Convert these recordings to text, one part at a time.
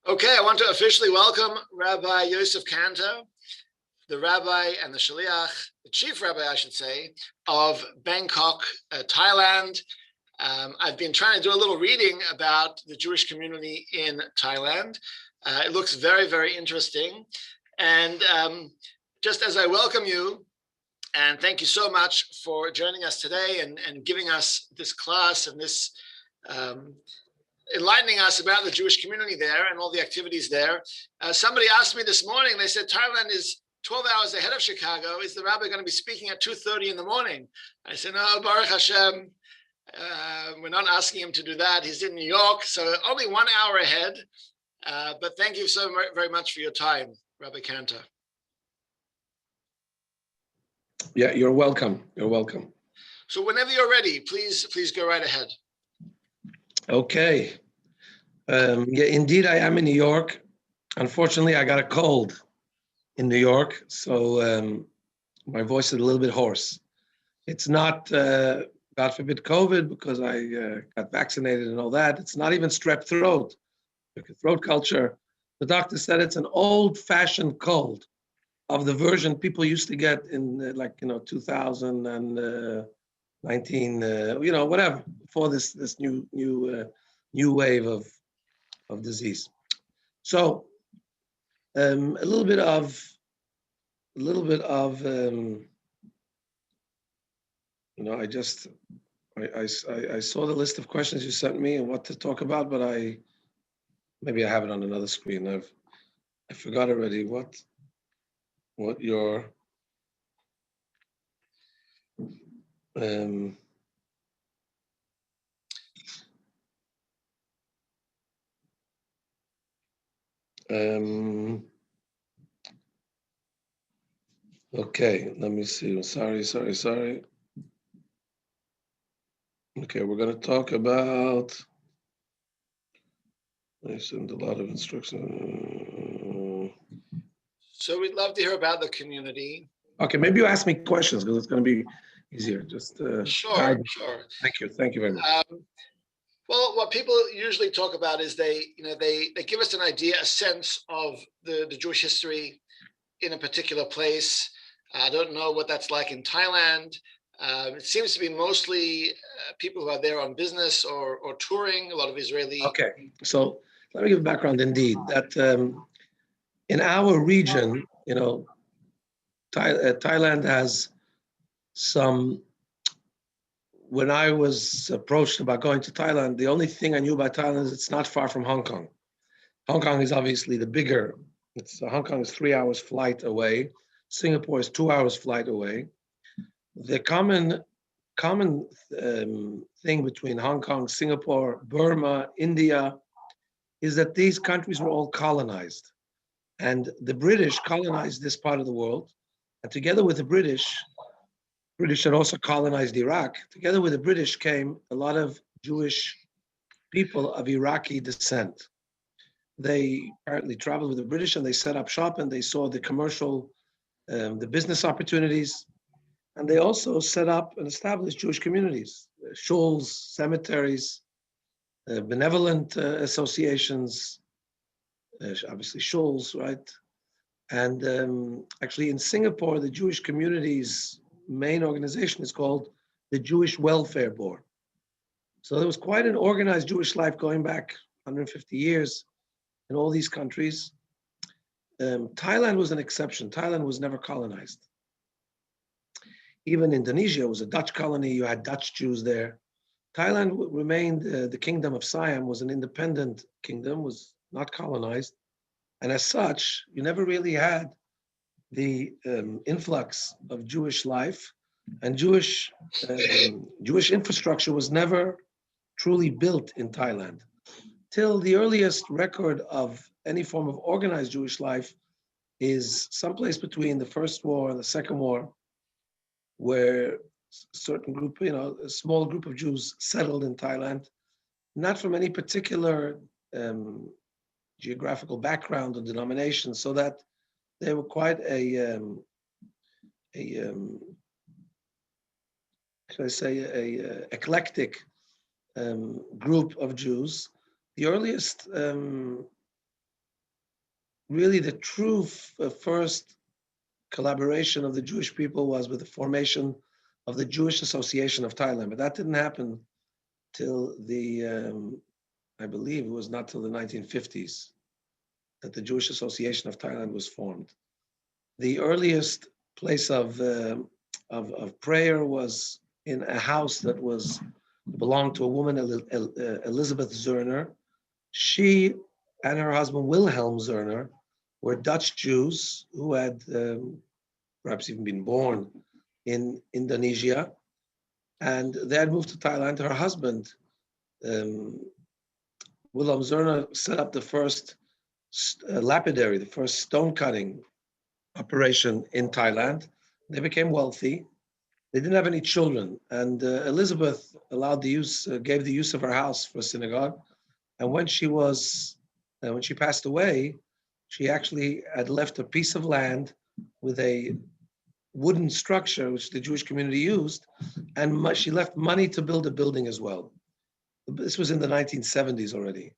Okay, I want to officially welcome Rabbi Yosef Kantor, the rabbi and the shaliach, the chief rabbi, I should say, of Bangkok, Thailand. I've been trying to do a little reading about the Jewish community in Thailand. It looks very, very interesting. And just as I welcome you, and thank you so much for joining us today and giving us this class and this enlightening us about the Jewish community there and all the activities there. Somebody asked me this morning, they said, Thailand is 12 hours ahead of Chicago. Is the rabbi going to be speaking at 2:30 in the morning? I said, no, Baruch Hashem, we're not asking him to do that. He's in New York, so only 1 hour ahead. But thank you so very much for your time, Rabbi Kantor. Yeah, you're welcome. You're welcome. So whenever you're ready, please go right ahead. Okay. Yeah, indeed, I am in New York. Unfortunately, I got a cold in New York, so my voice is a little bit hoarse. It's not, God forbid, COVID, because I got vaccinated and all that. It's not even strep throat, throat culture. The doctor said it's an old-fashioned cold of the version people used to get in 2019, whatever, before this new wave of disease. So a little bit of I saw the list of questions you sent me and what to talk about, but maybe I have it on another screen. I forgot already what your okay, let me see. Sorry. Okay, we're going to talk about, I sent a lot of instructions. So we'd love to hear about the community. Okay, maybe you ask me questions because it's going to be easier. Just Sure. Thank you very much. Well, what people usually talk about is they give us an idea, a sense of the Jewish history in a particular place. I don't know what that's like in Thailand. It seems to be mostly people who are there on business or touring, a lot of Israeli. Okay, so let me give a background indeed, that in our region, Thailand has some, when I was approached about going to Thailand, the only thing I knew about Thailand is it's not far from Hong Kong. Hong Kong is obviously the bigger, Hong Kong is 3 hours flight away. Singapore is 2 hours flight away. The common thing between Hong Kong, Singapore, Burma, India, is that these countries were all colonized. And the British colonized this part of the world. And together with the British had also colonized Iraq. Together with the British came a lot of Jewish people of Iraqi descent. They apparently traveled with the British and they set up shop and they saw the commercial, the business opportunities. And they also set up and established Jewish communities, shuls, cemeteries, benevolent associations, obviously shuls, right? And actually in Singapore, the Jewish community's main organization is called the Jewish Welfare Board. So there was quite an organized Jewish life going back 150 years in all these countries. Thailand was an exception. Thailand was never colonized. Even Indonesia was a Dutch colony. You had Dutch Jews there. Thailand remained, the kingdom of Siam was an independent kingdom, was not colonized. And as such, you never really had the influx of Jewish life, and Jewish infrastructure was never truly built in Thailand. Till the earliest record of any form of organized Jewish life is someplace between the First War and the Second War, where a certain group, a small group of Jews settled in Thailand, not from any particular geographical background or denomination, so that they were quite a eclectic group of Jews. The earliest really the true first collaboration of the Jewish people was with the formation of the Jewish Association of Thailand. But that didn't happen till I believe it was not till the 1950s that the Jewish Association of Thailand was formed. The earliest place of prayer was in a house that belonged to a woman, Elizabeth Zerner. She and her husband Wilhelm Zerner were Dutch Jews who had perhaps even been born in Indonesia, and they had moved to Thailand. Her husband, um, Wilhelm Zerner, set up the first lapidary, the first stone cutting operation in Thailand. They became wealthy. They didn't have any children, and Elizabeth gave the use of her house for a synagogue. And when she passed away, she actually had left a piece of land with a wooden structure which the Jewish community used, and she left money to build a building as well. This was in the 1970s already,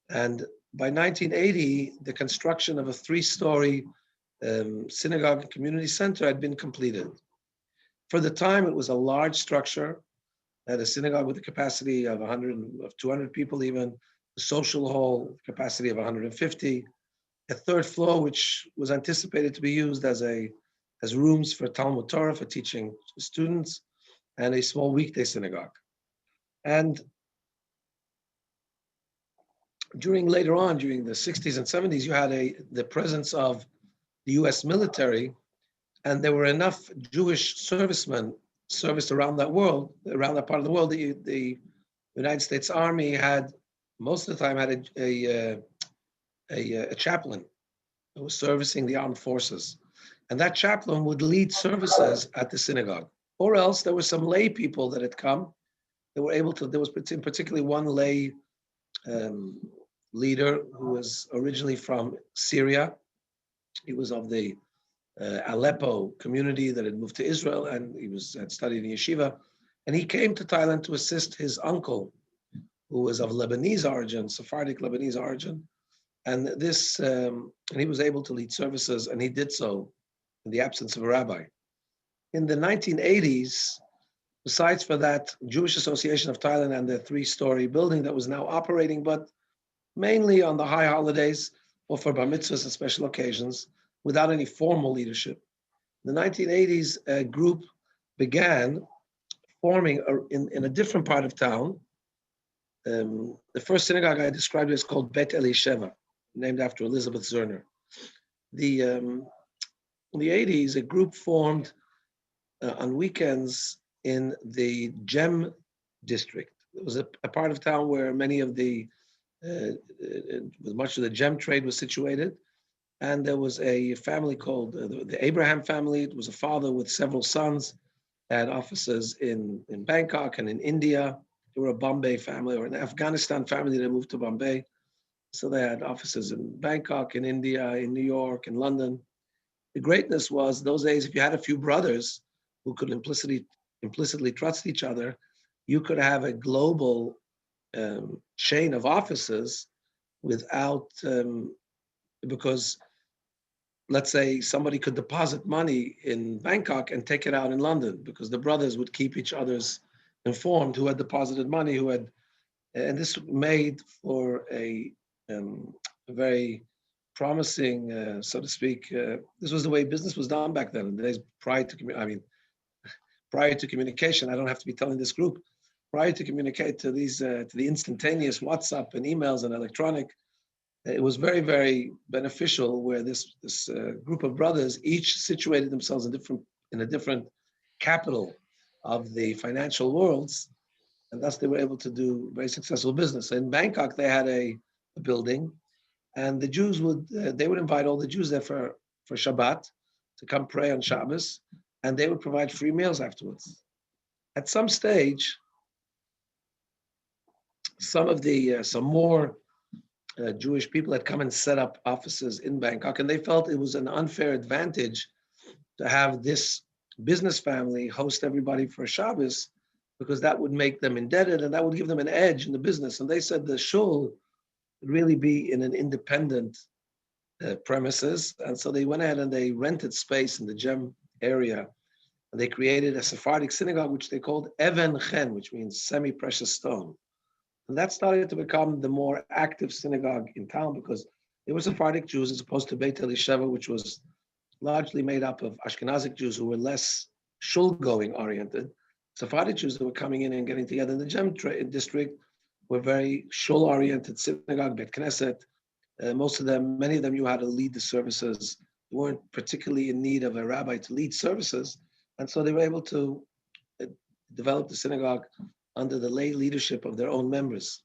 and by 1980, the construction of a three-story synagogue and community center had been completed. For the time, it was a large structure, had a synagogue with a capacity of 200 people even, a social hall capacity of 150, a third floor which was anticipated to be used as rooms for Talmud Torah for teaching students, and a small weekday synagogue. And later on, during the 60s and 70s, you had the presence of the US military, and there were enough Jewish servicemen serviced around that part of the world, that the United States Army had, most of the time, had a chaplain who was servicing the armed forces. And that chaplain would lead services at the synagogue. Or else there were some lay people that had come. They were able to, there was particularly one lay leader who was originally from Syria. He was of the Aleppo community that had moved to Israel, and he had studied in yeshiva. And he came to Thailand to assist his uncle, who was of Lebanese origin, Sephardic Lebanese origin. And he was able to lead services, and he did so in the absence of a rabbi. In the 1980s, besides for that Jewish Association of Thailand and their three-story building that was now operating, but mainly on the high holidays or for bar mitzvahs and special occasions, without any formal leadership. In the 1980s, a group began forming in a different part of town. The first synagogue I described is called Bet Elisheva, named after Elizabeth Zerner. In the 80s, a group formed on weekends in the Gem district. It was a part of town where much of the gem trade was situated. And there was a family called the Abraham family. It was a father with several sons, had offices in Bangkok and in India. They were a Bombay family, or an Afghanistan family that moved to Bombay. So they had offices in Bangkok, in India, in New York, in London. The greatness was those days, if you had a few brothers who could implicitly trust each other, you could have a global chain of offices without, because let's say somebody could deposit money in Bangkok and take it out in London, because the brothers would keep each other's informed who had deposited money, and this made for a very promising, so to speak. This was the way business was done back then. In the days prior to communication, I don't have to be telling this group. Prior to communicate to the instantaneous WhatsApp and emails and electronic, it was very, very beneficial where this group of brothers each situated themselves in a different capital of the financial worlds, and thus they were able to do very successful business. In Bangkok, they had a building, and the Jews would invite all the Jews there for Shabbat to come pray on Shabbos, and they would provide free meals afterwards. At some stage, some more Jewish people had come and set up offices in Bangkok, and they felt it was an unfair advantage to have this business family host everybody for Shabbos, because that would make them indebted and that would give them an edge in the business. And they said the shul would really be in an independent premises. And so they went ahead and they rented space in the Gem area. And they created a Sephardic synagogue, which they called Even Chen, which means semi-precious stone. And that started to become the more active synagogue in town because they were Sephardic Jews as opposed to Beit Elisheva, which was largely made up of Ashkenazic Jews who were less shul-going oriented. Sephardic Jews that were coming in and getting together in the Gem district were very shul-oriented synagogue, Bet Knesset. Most of them, many of them knew how to lead the services. They weren't particularly in need of a rabbi to lead services. And so they were able to develop the synagogue under the lay leadership of their own members.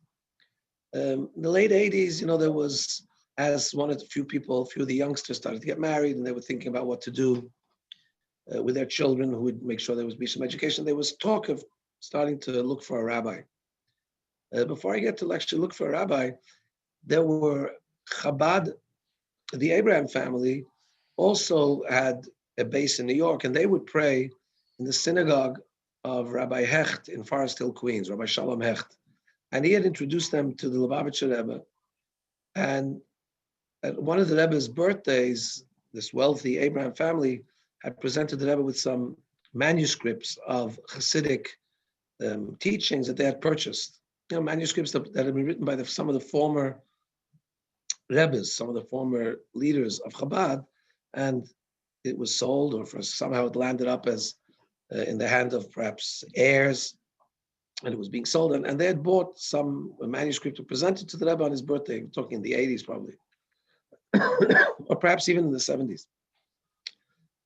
In the late 80s, there was, as a few of the youngsters started to get married and they were thinking about what to do with their children who would make sure there would be some education, there was talk of starting to look for a rabbi. Before I get to actually look for a rabbi, there were Chabad, the Abraham family, also had a base in New York, and they would pray in the synagogue of Rabbi Hecht in Forest Hill, Queens, Rabbi Shalom Hecht. And he had introduced them to the Lubavitcher Rebbe. And at one of the Rebbe's birthdays, this wealthy Abraham family had presented the Rebbe with some manuscripts of Hasidic teachings that they had purchased. Manuscripts that had been written by some of the former Rebbes, some of the former leaders of Chabad, and it was sold, or somehow it landed up as in the hand of perhaps heirs, and it was being sold. And they had bought some manuscript to present it to the Rebbe on his birthday. We're talking in the 80s probably, or perhaps even in the 70s.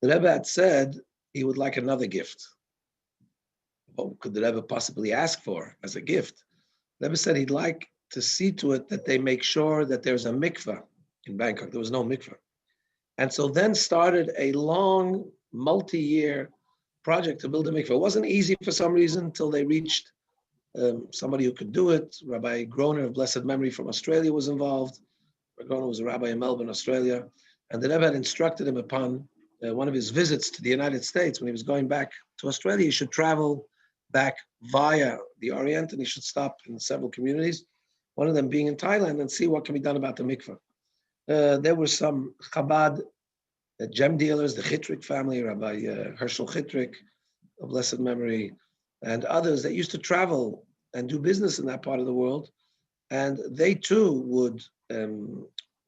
The Rebbe had said he would like another gift. What could the Rebbe possibly ask for as a gift? The Rebbe said he'd like to see to it that they make sure that there's a mikveh in Bangkok. There was no mikveh. And so then started a long, multi-year project to build a mikveh. It wasn't easy for some reason until they reached somebody who could do it. Rabbi Groner of blessed memory from Australia was involved. Rabbi Groner was a rabbi in Melbourne, Australia. And the Rebbe had instructed him upon one of his visits to the United States when he was going back to Australia, he should travel back via the Orient and he should stop in several communities, one of them being in Thailand, and see what can be done about the mikveh. There were some Chabad gem dealers, the Chitrik family, Rabbi Herschel Chitrik of blessed memory, and others that used to travel and do business in that part of the world. And they too were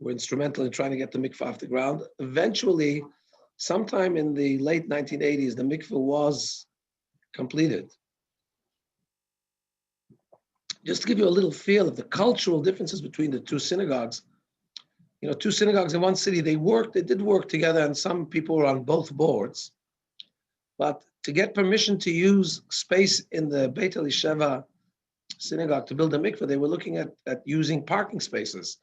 instrumental in trying to get the mikveh off the ground. Eventually, sometime in the late 1980s, the mikveh was completed. Just to give you a little feel of the cultural differences between the two synagogues, two synagogues in one city, they did work together, and some people were on both boards. But to get permission to use space in the Beit Elisheva synagogue to build a mikveh, they were looking at using parking spaces.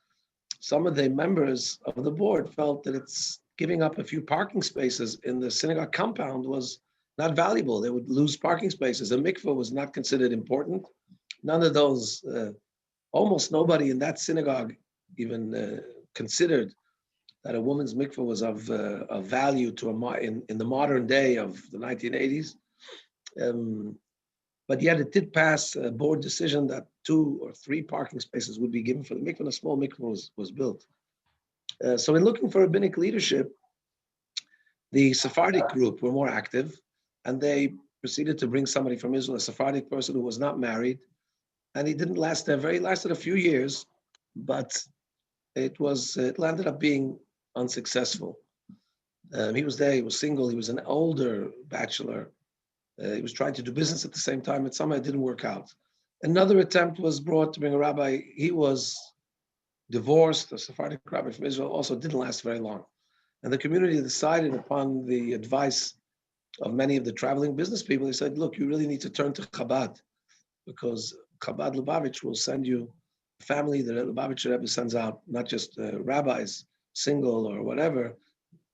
Some of the members of the board felt that it's giving up a few parking spaces in the synagogue compound was not valuable. They would lose parking spaces. A mikveh was not considered important. None of those, almost nobody in that synagogue even considered that a woman's mikveh was of value in the modern day of the 1980s. But yet it did pass a board decision that 2 or 3 parking spaces would be given for the mikveh, and a small mikveh was built. So in looking for rabbinic leadership, the Sephardic group were more active, and they proceeded to bring somebody from Israel, a Sephardic person who was not married, and he didn't last there he lasted a few years, but it landed up being unsuccessful. He was there, he was single, he was an older bachelor. He was trying to do business at the same time, and somehow it didn't work out. Another attempt was brought to bring a rabbi. He was divorced, a Sephardic rabbi from Israel, also didn't last very long. And the community decided, upon the advice of many of the traveling business people, they said, look, you really need to turn to Chabad, because Chabad Lubavitch will send you a family. The Lubavitcher Rebbe sends out not just rabbis, single or whatever.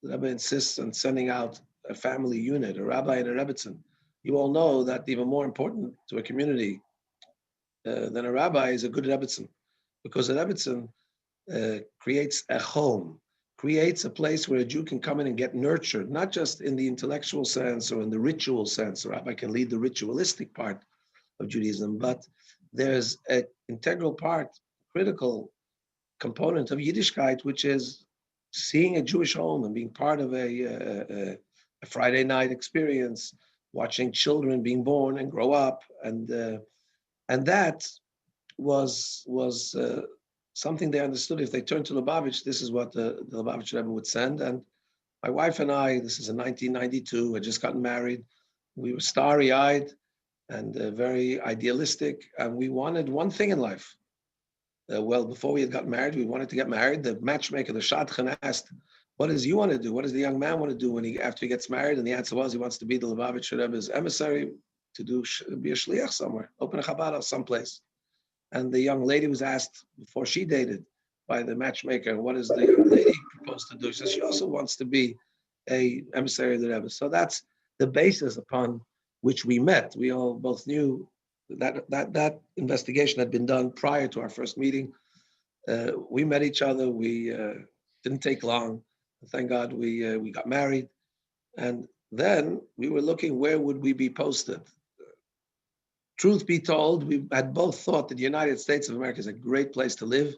The Rebbe insists on sending out a family unit, a rabbi and a rebbitzin. You all know that even more important to a community than a rabbi is a good rebbitzin, because a rebbitzin creates a home, creates a place where a Jew can come in and get nurtured, not just in the intellectual sense or in the ritual sense. A rabbi can lead the ritualistic part of Judaism, but there's an integral part, critical component of Yiddishkeit, which is seeing a Jewish home and being part of a Friday night experience, watching children being born and grow up, and that was something they understood. If they turned to Lubavitch, this is what the Lubavitch Rebbe would send. And my wife and I, this is in 1992, had just gotten married. We were starry-eyed and very idealistic, and we wanted one thing in life. Well, before we had got married, we wanted to get married. The matchmaker, the shadchan, asked, "What does you want to do? What does the young man want to do when after he gets married?" And the answer was, he wants to be the Lubavitch Rebbe's emissary, to be a shliach somewhere, open a Chabad someplace. And the young lady was asked before she dated by the matchmaker, "What does the young lady propose to do?" She says she also wants to be a emissary of the Rebbe. So that's the basis upon which we met. We all both knew that investigation had been done prior to our first meeting. We met each other. We didn't take long. Thank God we got married, and then we were looking where would we be posted. Truth be told, we had both thought that the United States of America is a great place to live.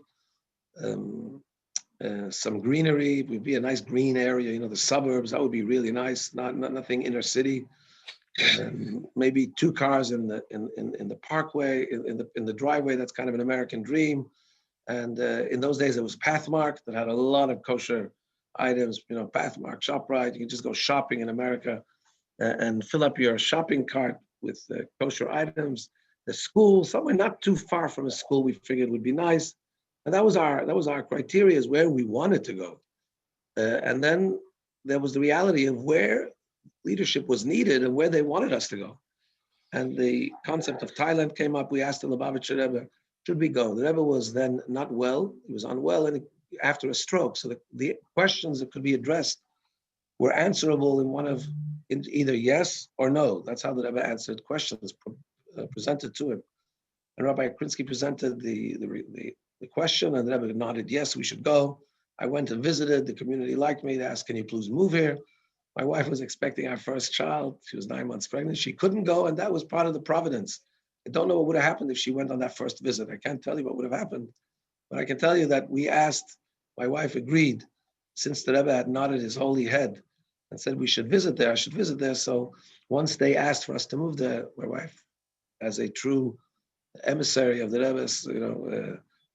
Some greenery would be a nice green area. The suburbs, that would be really nice. Nothing inner city. Maybe 2 cars in the parkway, in the driveway. That's kind of an American dream. And in those days, there was Pathmark that had a lot of kosher items. Pathmark, ShopRite. You can just go shopping in America and fill up your shopping cart with kosher items. The school, somewhere not too far from a school, we figured would be nice. And that was our criteria, is where we wanted to go. And then there was the reality of where leadership was needed and where they wanted us to go. And the concept of Thailand came up. We asked the Lubavitcher Rebbe, should we go? The Rebbe was then not well. He was unwell and after a stroke. So the questions that could be addressed were answerable in either yes or no. That's how the Rebbe answered questions presented to him. And Rabbi Krinsky presented the question, and the Rebbe nodded, yes, we should go. I went and visited. The community liked me. They asked, can you please move here? My wife was expecting our first child. She was 9 months pregnant. She couldn't go, and that was part of the providence. I don't know what would have happened if she went on that first visit. I can't tell you what would have happened. But I can tell you that we asked, my wife agreed, since the Rebbe had nodded his holy head and said we should visit there, I should visit there. So once they asked for us to move there, my wife, as a true emissary of the Rebbe,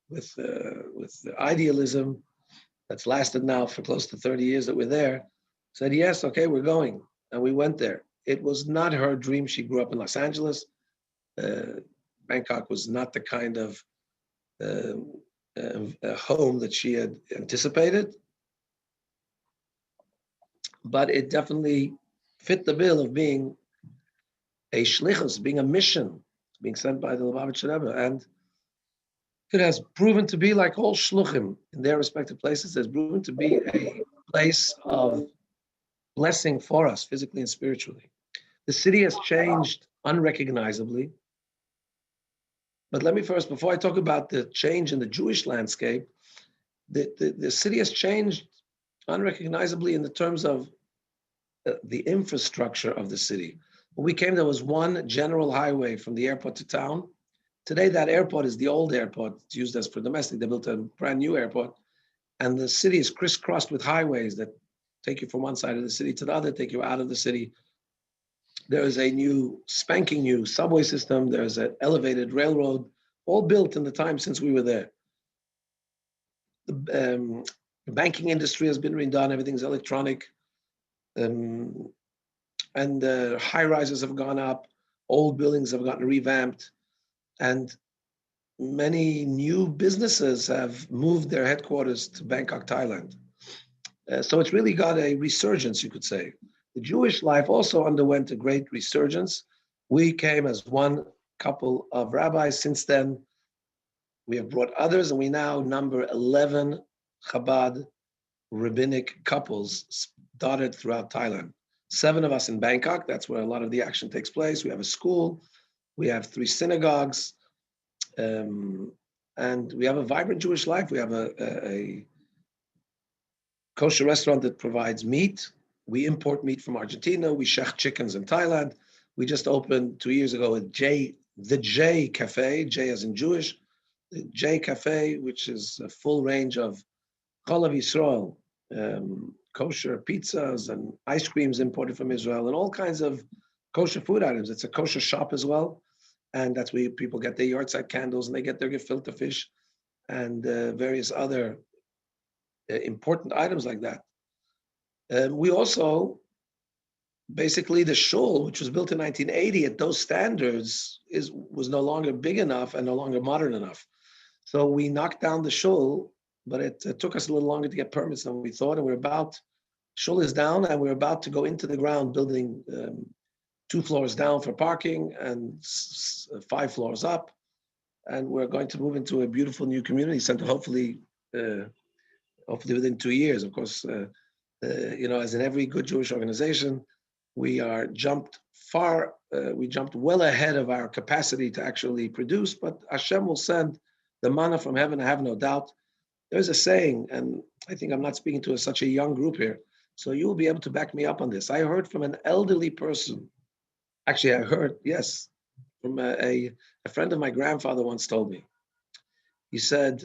with the idealism that's lasted now for close to 30 years that we're there, said, yes, okay, we're going. And we went there. It was not her dream. She grew up in Los Angeles. Bangkok was not the kind of home that she had anticipated. But it definitely fit the bill of being a shlichus, being a mission, being sent by the Lubavitcher Rebbe. And it has proven to be, like all shluchim in their respective places, has proven to be a place of blessing for us, physically and spiritually. The city has changed unrecognizably. But let me first, before I talk about the change in the Jewish landscape, the city has changed unrecognizably in the terms of the infrastructure of the city. When we came, there was one general highway from the airport to town. Today, that airport is the old airport. It's used as for domestic. They built a brand new airport. And the city is crisscrossed with highways that take you from one side of the city to the other, take you out of the city. There is a new, spanking new subway system. There's an elevated railroad, all built in the time since we were there. The banking industry has been redone. Everything's electronic. And high rises have gone up. Old buildings have gotten revamped. And many new businesses have moved their headquarters to Bangkok, Thailand. So it's really got a resurgence, you could say. The Jewish life also underwent a great resurgence. We came as one couple of rabbis. Since then, we have brought others, and we now number 11 Chabad rabbinic couples dotted throughout Thailand. 7 of us in Bangkok. That's where a lot of the action takes place. We have a school. We have 3 synagogues. And we have a vibrant Jewish life. We have a kosher restaurant that provides meat. We import meat from Argentina. We shech chickens in Thailand. We just opened 2 years ago the J Cafe, J as in Jewish, the J Cafe, which is a full range of Cholav Yisrael, kosher pizzas and ice creams imported from Israel and all kinds of kosher food items. It's a kosher shop as well. And that's where people get their yard side candles and they get their gefilte fish and various other important items like that. We also, basically the shul, which was built in 1980 at those standards, was no longer big enough and no longer modern enough. So we knocked down the shul, but it took us a little longer to get permits than we thought. And shul is down and we're about to go into the ground building 2 floors down for parking and 5 floors up. And we're going to move into a beautiful new community center, hopefully within 2 years. Of course, as in every good Jewish organization, we jumped well ahead of our capacity to actually produce, but Hashem will send the manna from heaven, I have no doubt. There's a saying, and I think I'm not speaking to such a young group here, so you will be able to back me up on this. I heard from an elderly person, actually I heard, yes, from a friend of my grandfather once told me. He said,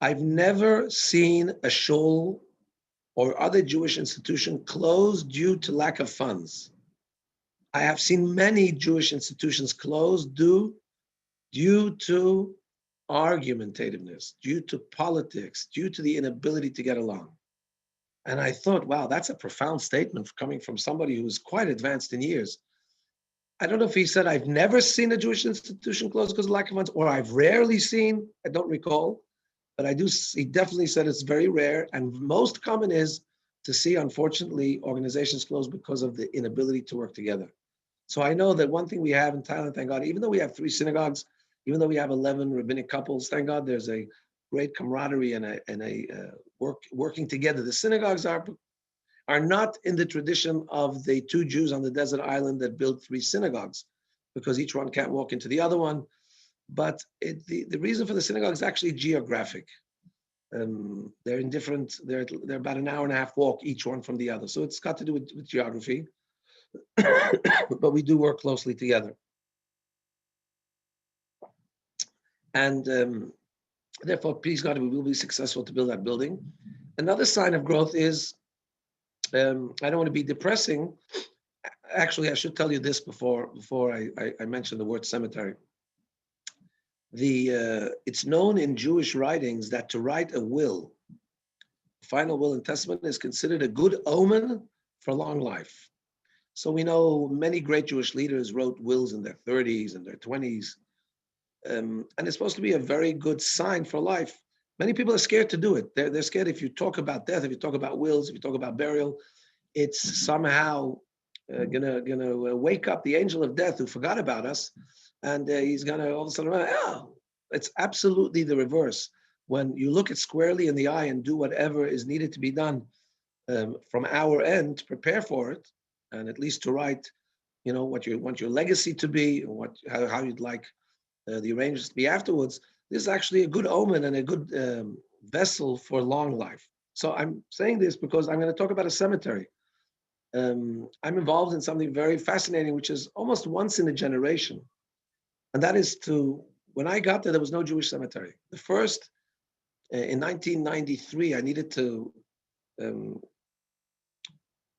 I've never seen a shul or other Jewish institution closed due to lack of funds. I have seen many Jewish institutions closed due to argumentativeness, due to politics, due to the inability to get along. And I thought, wow, that's a profound statement coming from somebody who's quite advanced in years. I don't know if he said, I've never seen a Jewish institution closed because of lack of funds, or I've rarely seen, I don't recall, but he definitely said it's very rare. And most common is to see, unfortunately, organizations closed because of the inability to work together. So I know that one thing we have in Thailand, thank God, even though we have 3 synagogues, even though we have 11 rabbinic couples, thank God there's a great camaraderie and working together. The synagogues are not in the tradition of the 2 Jews on the desert island that built 3 synagogues, because each one can't walk into the other one. But the reason for the synagogue is actually geographic. They're in different, they're about an hour and a half walk each one from the other. So it's got to do with geography, but we do work closely together. And therefore, please God, we will be successful to build that building. Another sign of growth is, I don't want to be depressing. Actually, I should tell you this before I mention the word cemetery. It's known in Jewish writings that to write a will, final will and testament, is considered a good omen for long life. So we know many great Jewish leaders wrote wills in their 30s and their 20s. And it's supposed to be a very good sign for life. Many people are scared to do it. They're scared if you talk about death, if you talk about wills, if you talk about burial, it's somehow gonna wake up the angel of death who forgot about us, and he's gonna all of a sudden, it's absolutely the reverse. When you look it squarely in the eye and do whatever is needed to be done from our end to prepare for it, and at least to write, what you want your legacy to be, and how you'd like the arrangements to be afterwards. This is actually a good omen and a good vessel for long life. So I'm saying this because I'm going to talk about a cemetery. I'm involved in something very fascinating, which is almost once in a generation. And that is when I got there was no Jewish cemetery. The first, in 1993, I needed to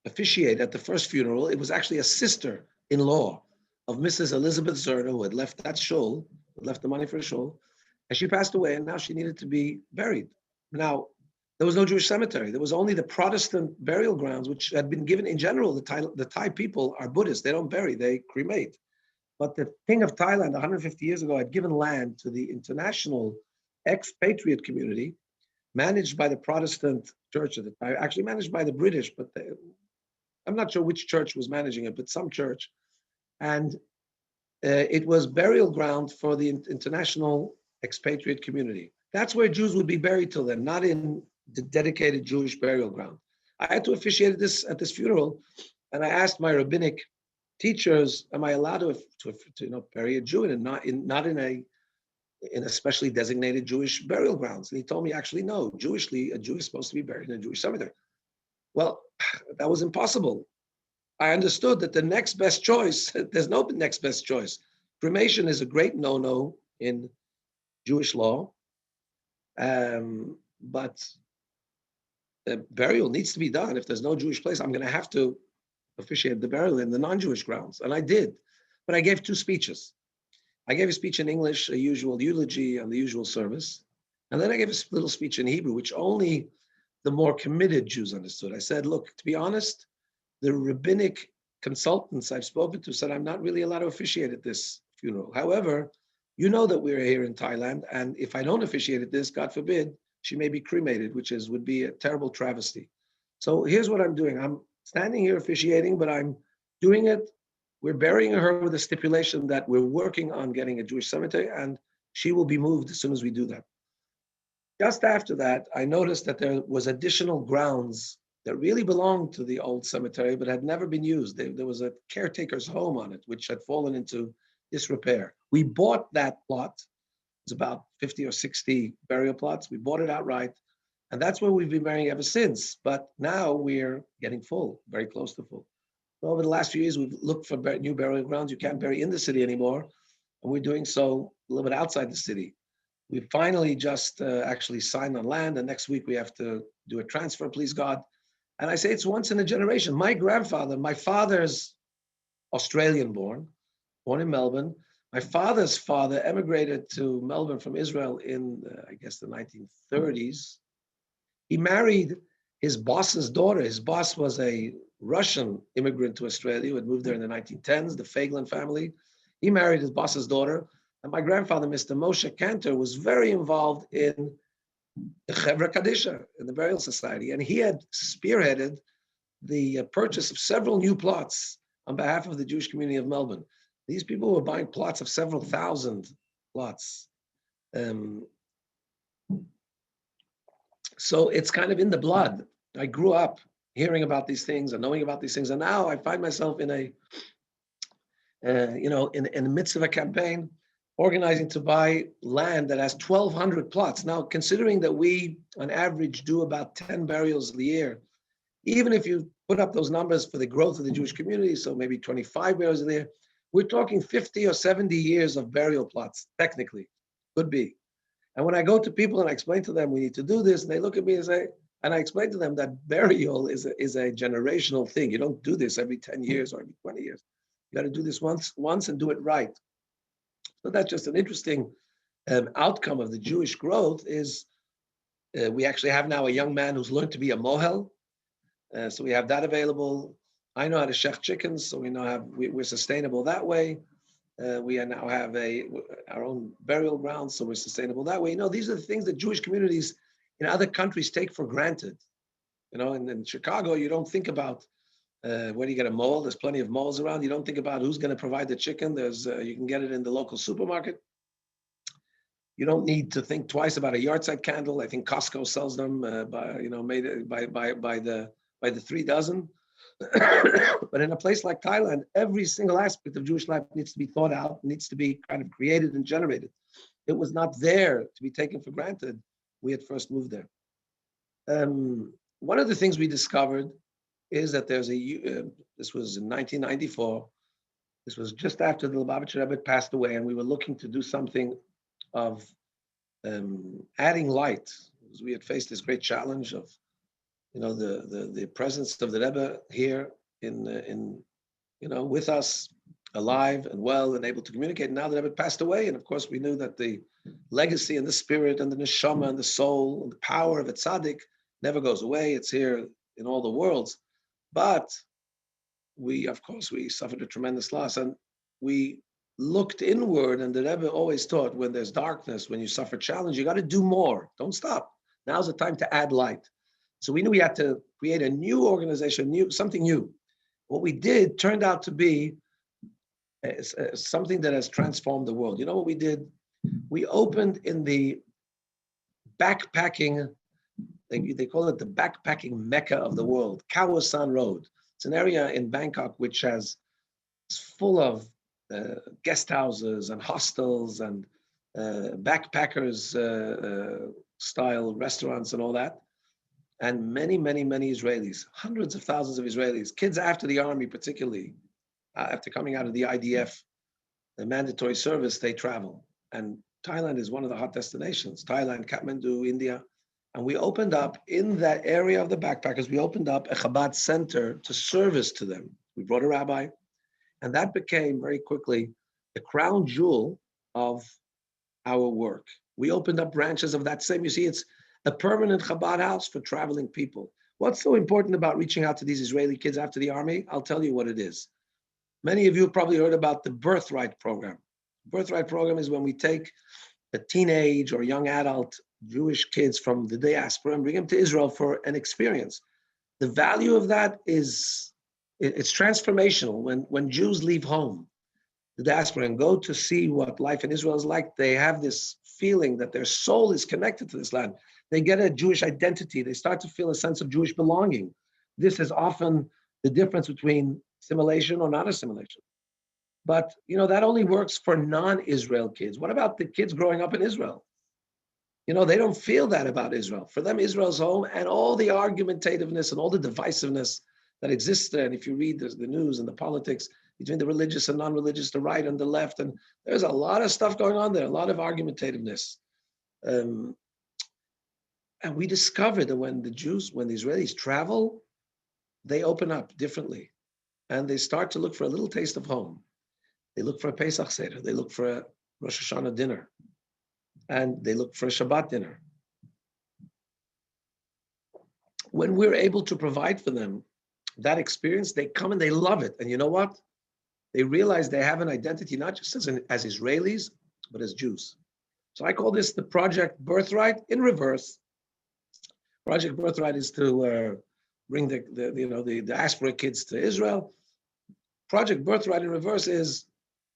officiate at the first funeral. It was actually a sister-in-law of Mrs. Elizabeth Zerner, who had left that shul, had left the money for a shul, and she passed away, and now she needed to be buried. Now, there was no Jewish cemetery. There was only the Protestant burial grounds, which had been given in general. The Thai people are Buddhists. They don't bury, they cremate. But the king of Thailand 150 years ago had given land to the international expatriate community, managed by the Protestant church at the time, actually managed by the British, but I'm not sure which church was managing it, but some church. And it was burial ground for the international expatriate community. That's where Jews would be buried till then, not in the dedicated Jewish burial ground. I had to officiate at this funeral, and I asked my rabbinic teachers, "Am I allowed to bury a Jew not in a specially designated Jewish burial grounds?" And he told me, actually, no. Jewishly, a Jew is supposed to be buried in a Jewish cemetery. Well, that was impossible. I understood that the next best choice, there's no next best choice. Cremation is a great no-no in Jewish law, but burial needs to be done. If there's no Jewish place, I'm going to have to officiate the burial in the non-Jewish grounds. And I did. But I gave two speeches. I gave a speech in English, a usual eulogy and the usual service. And then I gave a little speech in Hebrew, which only the more committed Jews understood. I said, look, to be honest, the rabbinic consultants I've spoken to said I'm not really allowed to officiate at this funeral. However, you know that we're here in Thailand, and if I don't officiate at this, God forbid, she may be cremated, which would be a terrible travesty. So here's what I'm doing. I'm standing here officiating, but I'm doing it. We're burying her with a stipulation that we're working on getting a Jewish cemetery, and she will be moved as soon as we do that. Just after that, I noticed that there was additional grounds that really belonged to the old cemetery, but had never been used. There was a caretaker's home on it, which had fallen into disrepair. We bought that plot. It's about 50 or 60 burial plots. We bought it outright. And that's where we've been burying ever since. But now we're getting full, very close to full. So over the last few years, we've looked for new burial grounds. You can't bury in the city anymore. And we're doing so a little bit outside the city. We finally just actually signed on land. And next week we have to do a transfer, please God. And I say it's once in a generation. My grandfather, my father's Australian born in Melbourne. My father's father emigrated to Melbourne from Israel in, I guess, the 1930s. He married his boss's daughter. His boss was a Russian immigrant to Australia who had moved there in the 1910s, the Fagelin family. He married his boss's daughter. And my grandfather, Mr. Moshe Cantor, was very involved in the Chevra Kadisha, in the Burial Society. And he had spearheaded the purchase of several new plots on behalf of the Jewish community of Melbourne. These people were buying plots of several thousand plots. So it's kind of in the blood. I grew up hearing about these things and knowing about these things. And now I find myself in in the midst of a campaign organizing to buy land that has 1,200 plots. Now, considering that we, on average, do about 10 burials a year, even if you put up those numbers for the growth of the Jewish community, so maybe 25 burials a year, we're talking 50 or 70 years of burial plots, technically, could be. And when I go to people and I explain to them, we need to do this, and they look at me and say, and I explain to them that burial is a generational thing. You don't do this every 10 years or every 20 years. You got to do this once and do it right. So that's just an interesting outcome of the Jewish growth is we actually have now a young man who's learned to be a mohel. So we have that available. I know how to shech chickens, so we're sustainable that way. We now have our own burial grounds, so we're sustainable that way. These are the things that Jewish communities in other countries take for granted. In Chicago, you don't think about where do you get a mole? There's plenty of moles around. You don't think about who's going to provide the chicken. You can get it in the local supermarket. You don't need to think twice about a yahrzeit candle. I think Costco sells them made by the 3 dozen. But in a place like Thailand, every single aspect of Jewish life needs to be thought out, needs to be kind of created and generated. It was not there to be taken for granted. We had first moved there. One of the things we discovered is that there's this was in 1994. This was just after the Lubavitcher Rebbe passed away, and we were looking to do something of adding light. We had faced this great challenge of the presence of the Rebbe here with us, alive and well and able to communicate. Now the Rebbe passed away, and of course we knew that the legacy and the spirit and the neshama and the soul and the power of a tzaddik never goes away. It's here in all the worlds. But we suffered a tremendous loss, and we looked inward, and the Rebbe always taught when there's darkness, when you suffer challenge, you got to do more. Don't stop. Now's the time to add light. So we knew we had to create a new organization, something new. What we did turned out to be something that has transformed the world. You know what we did? We opened in the backpacking, they call it the backpacking mecca of the world, Khao San Road. It's an area in Bangkok which is full of guest houses and hostels and backpackers style restaurants and all that. And many, many, many Israelis, hundreds of thousands of Israelis, kids after the army particularly, after coming out of the IDF, the mandatory service, they travel. And Thailand is one of the hot destinations. Thailand, Kathmandu, India. And we opened up in that area of the backpackers, we opened up a Chabad center to service to them. We brought a rabbi, and that became very quickly the crown jewel of our work. We opened up branches of that same. You see, it's a permanent Chabad house for traveling people. What's so important about reaching out to these Israeli kids after the army? I'll tell you what it is. Many of you have probably heard about the Birthright program. Birthright program is when we take a teenage or young adult Jewish kids from the diaspora and bring them to Israel for an experience. The value of that is it's transformational. When Jews leave home, the diaspora, and go to see what life in Israel is like, they have this feeling that their soul is connected to this land. They get a Jewish identity. They start to feel a sense of Jewish belonging. This is often the difference between assimilation or not assimilation. But that only works for non-Israel kids. What about the kids growing up in Israel? They don't feel that about Israel. For them, Israel's home, and all the argumentativeness and all the divisiveness that exists there. And if you read the news and the politics between the religious and non-religious, the right and the left, and there's a lot of stuff going on there, a lot of argumentativeness. And we discovered that when the Israelis travel, they open up differently. And they start to look for a little taste of home. They look for a Pesach Seder. They look for a Rosh Hashanah dinner. And they look for a Shabbat dinner. When we're able to provide for them that experience, they come and they love it. And you know what? They realize they have an identity, not just as Israelis, but as Jews. So I call this the Project Birthright in reverse. Project Birthright is to bring the diaspora kids to Israel. Project Birthright in reverse is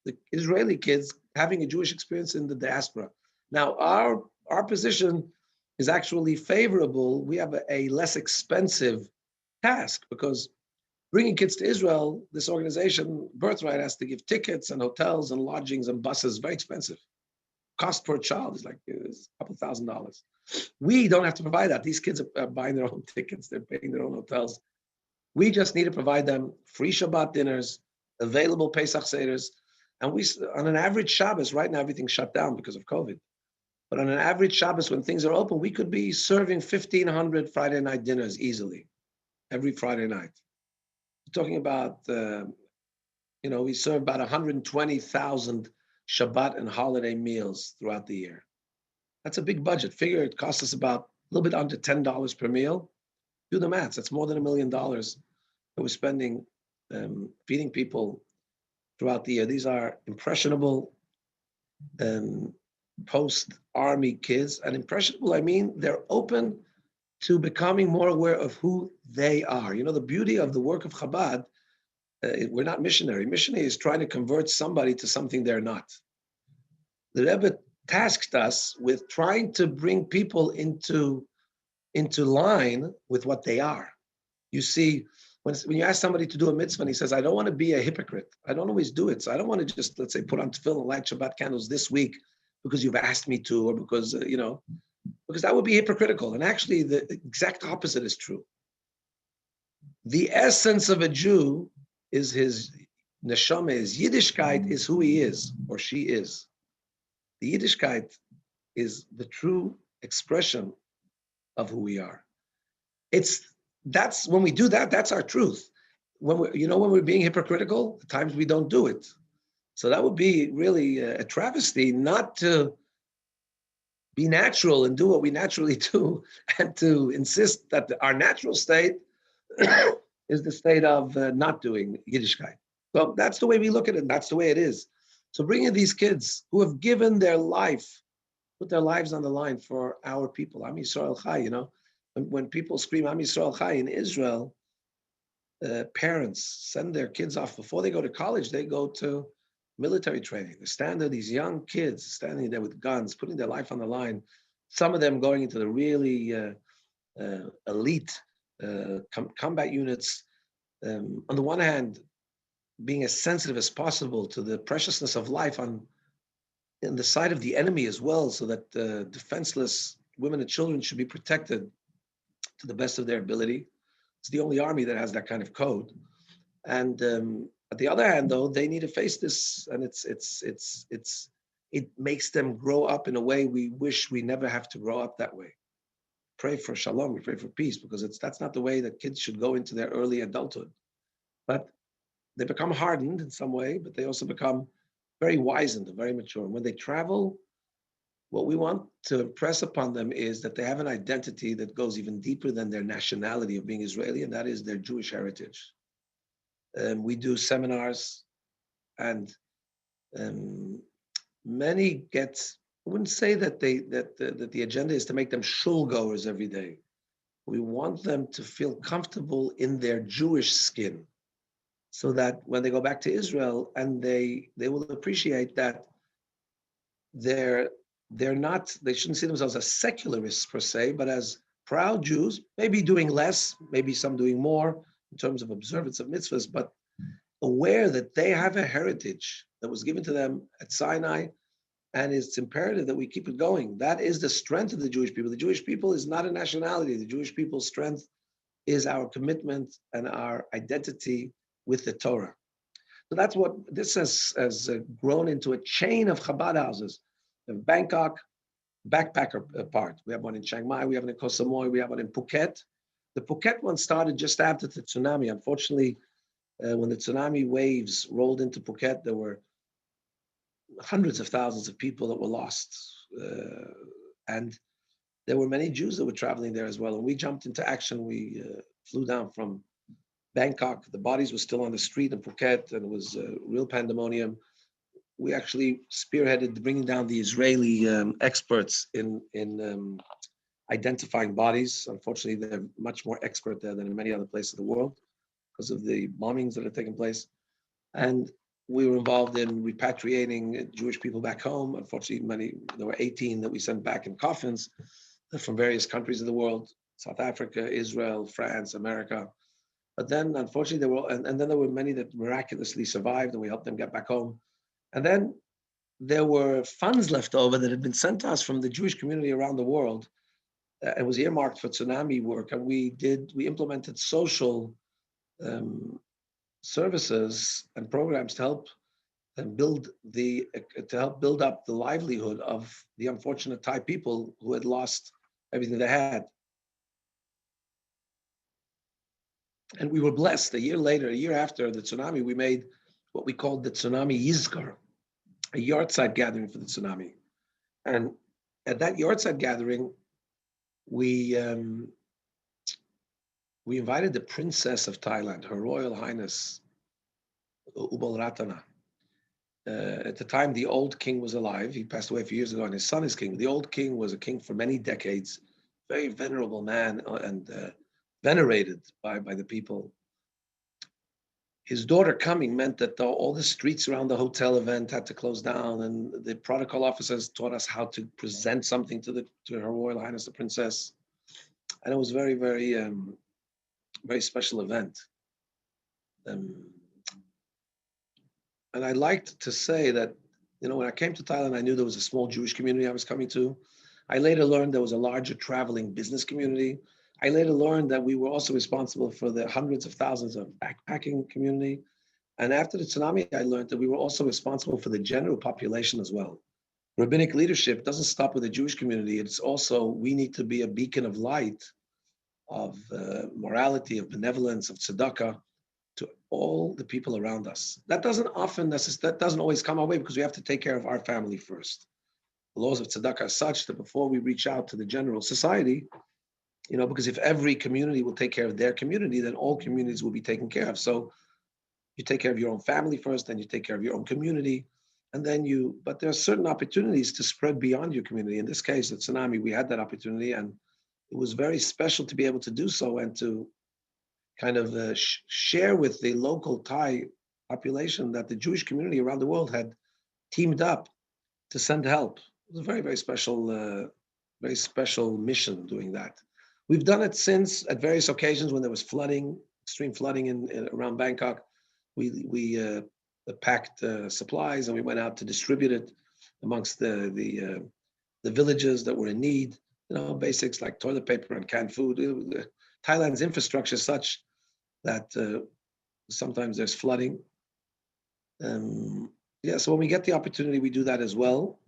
the Israeli kids having a Jewish experience in the diaspora. Now, our position is actually favorable. We have a less expensive task because bringing kids to Israel, this organization, Birthright, has to give tickets and hotels and lodgings and buses, very expensive. Cost per child is like a couple $1,000s. We don't have to provide that. These kids are buying their own tickets. They're paying their own hotels. We just need to provide them free Shabbat dinners, available Pesach Seders. And we, on an average Shabbos, right now everything's shut down because of COVID. But on an average Shabbos, when things are open, we could be serving 1,500 Friday night dinners easily, every Friday night. We're talking about, we serve about 120,000 Shabbat and holiday meals throughout the year. That's a big budget. Figure it costs us about a little bit under $10 per meal. Do the math. That's more than $1 million that we're spending feeding people throughout the year. These are impressionable post-army kids. And impressionable, I mean, they're open to becoming more aware of who they are. The beauty of the work of Chabad, we're not missionary. Missionary is trying to convert somebody to something they're not. The Rebbe tasked us with trying to bring people into line with what they are. You see, when you ask somebody to do a mitzvah and he says, I don't want to be a hypocrite. I don't always do it. So I don't want to just, let's say, put on tefillin and light Shabbat candles this week because you've asked me to, or because, because that would be hypocritical. And actually the exact opposite is true. The essence of a Jew is his neshama, his Yiddishkeit is who he is or she is. The Yiddishkeit is the true expression of who we are. That's when we do that, that's our truth. When we're being hypocritical, at times we don't do it. So that would be really a travesty not to be natural and do what we naturally do, and to insist that our natural state is the state of not doing Yiddishkeit. So that's the way we look at it, and that's the way it is. So bringing these kids who have given their life, put their lives on the line for our people, Am Yisrael Chai, when people scream Am Yisrael Chai in Israel, parents send their kids off before they go to college. They go to military training. They stand there, these young kids standing there with guns, putting their life on the line. Some of them going into the really elite combat units. On the one hand, being as sensitive as possible to the preciousness of life in the side of the enemy as well, so that defenseless women and children should be protected to the best of their ability. It's the only army that has that kind of code. And on the other hand, though, they need to face this, and it makes them grow up in a way we wish we never have to grow up that way. pray for shalom, we pray for peace, because that's not the way that kids should go into their early adulthood. But they become hardened in some way, but they also become very wizened and very mature. And when they travel, what we want to impress upon them is that they have an identity that goes even deeper than their nationality of being Israeli, and that is their Jewish heritage. We do seminars, and um, many get. I wouldn't say that that the agenda is to make them shul goers every day. We want them to feel comfortable in their Jewish skin, so that when they go back to Israel, and they will appreciate that they're they shouldn't see themselves as secularists per se, but as proud Jews, maybe doing less, maybe some doing more in terms of observance of mitzvahs, but aware that they have a heritage that was given to them at Sinai, and it's imperative that we keep it going. That is the strength of the Jewish people. The Jewish people is not a nationality. The Jewish people's strength is our commitment and our identity with the Torah. So that's what this has grown into a chain of Chabad houses. In Bangkok, backpacker part. We have one in Chiang Mai, we have one in Koh Samui, we have one in Phuket. The Phuket one started just after the tsunami. Unfortunately, when the tsunami waves rolled into Phuket, there were hundreds of thousands of people that were lost. And there were many Jews that were traveling there as well. And we jumped into action. We flew down from Bangkok. The bodies were still on the street in Phuket, and it was real pandemonium. We actually spearheaded bringing down the Israeli experts in identifying bodies. Unfortunately, they're much more expert there than in many other places of the world because of the bombings that have taken place. And we were involved in repatriating Jewish people back home. Unfortunately, there were 18 that we sent back in coffins from various countries of the world: South Africa, Israel, France, America. But then, unfortunately, and then there were many that miraculously survived, and we helped them get back home. And then there were funds left over that had been sent to us from the Jewish community around the world. It was earmarked for tsunami work, and we implemented social services and programs to help build up the livelihood of the unfortunate Thai people who had lost everything they had. And we were blessed. A year after the tsunami, we made what we called the Tsunami Yizkar, a yard-side gathering for the tsunami. And at that yard-side gathering, we invited the Princess of Thailand, Her Royal Highness Ubal Ratana. At the time, the old king was alive. He passed away a few years ago, and his son is king. The old king was a king for many decades, very venerable man, and venerated by the people. His daughter coming meant that all the streets around the hotel event had to close down, and the protocol officers taught us how to present something to Her Royal Highness the Princess, and it was very, very, very special event. And I liked to say that, when I came to Thailand, I knew there was a small Jewish community I was coming to. I later learned there was a larger traveling business community. I later learned that we were also responsible for the hundreds of thousands of backpacking community. And after the tsunami, I learned that we were also responsible for the general population as well. Rabbinic leadership doesn't stop with the Jewish community. It's also, we need to be a beacon of light, of morality, of benevolence, of tzedakah to all the people around us. That doesn't always come our way because we have to take care of our family first. The laws of tzedakah are such that before we reach out to the general society, because if every community will take care of their community, then all communities will be taken care of. So you take care of your own family first, then you take care of your own community, and then but there are certain opportunities to spread beyond your community. In this case, at tsunami, we had that opportunity, and it was very special to be able to do so and to kind of share with the local Thai population that the Jewish community around the world had teamed up to send help. It was a very, very special mission doing that. We've done it since at various occasions when there was flooding, extreme flooding around Bangkok. We packed supplies and we went out to distribute it amongst the villages that were in need. Basics like toilet paper and canned food. Thailand's infrastructure is such that sometimes there's flooding. So when we get the opportunity, we do that as well.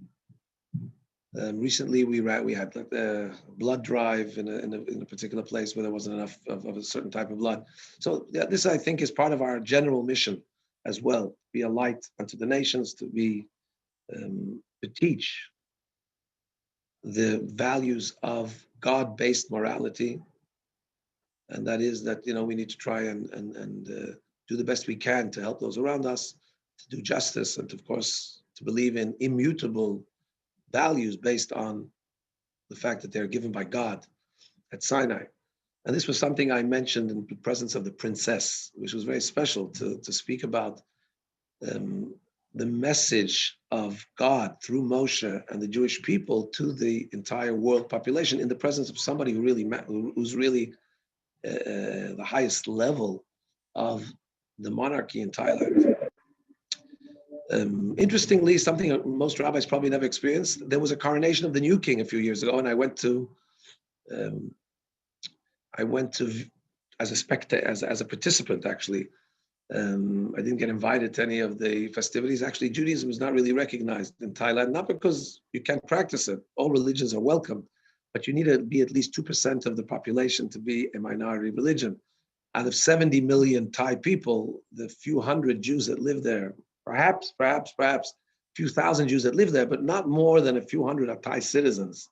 Recently, we had like a blood drive in a particular place where there wasn't enough of a certain type of blood. So yeah, this, I think, is part of our general mission as well: be a light unto the nations, to teach the values of God-based morality, and that is that we need to try and do the best we can to help those around us, to do justice, and of course to believe in immutable values based on the fact that they're given by God at Sinai. And this was something I mentioned in the presence of the princess, which was very special to speak about the message of God through Moshe and the Jewish people to the entire world population in the presence of somebody who's really the highest level of the monarchy in Thailand. Interestingly, something most rabbis probably never experienced, there was a coronation of the new king a few years ago, and I went to as a spectator, as a participant actually. I didn't get invited to any of the festivities. Actually, Judaism is not really recognized in Thailand, not because you can't practice it. All religions are welcome, but you need to be at least 2% of the population to be a minority religion. Out of 70 million Thai people, the few hundred Jews that live there, perhaps a few thousand Jews that live there, but not more than a few hundred are Thai citizens.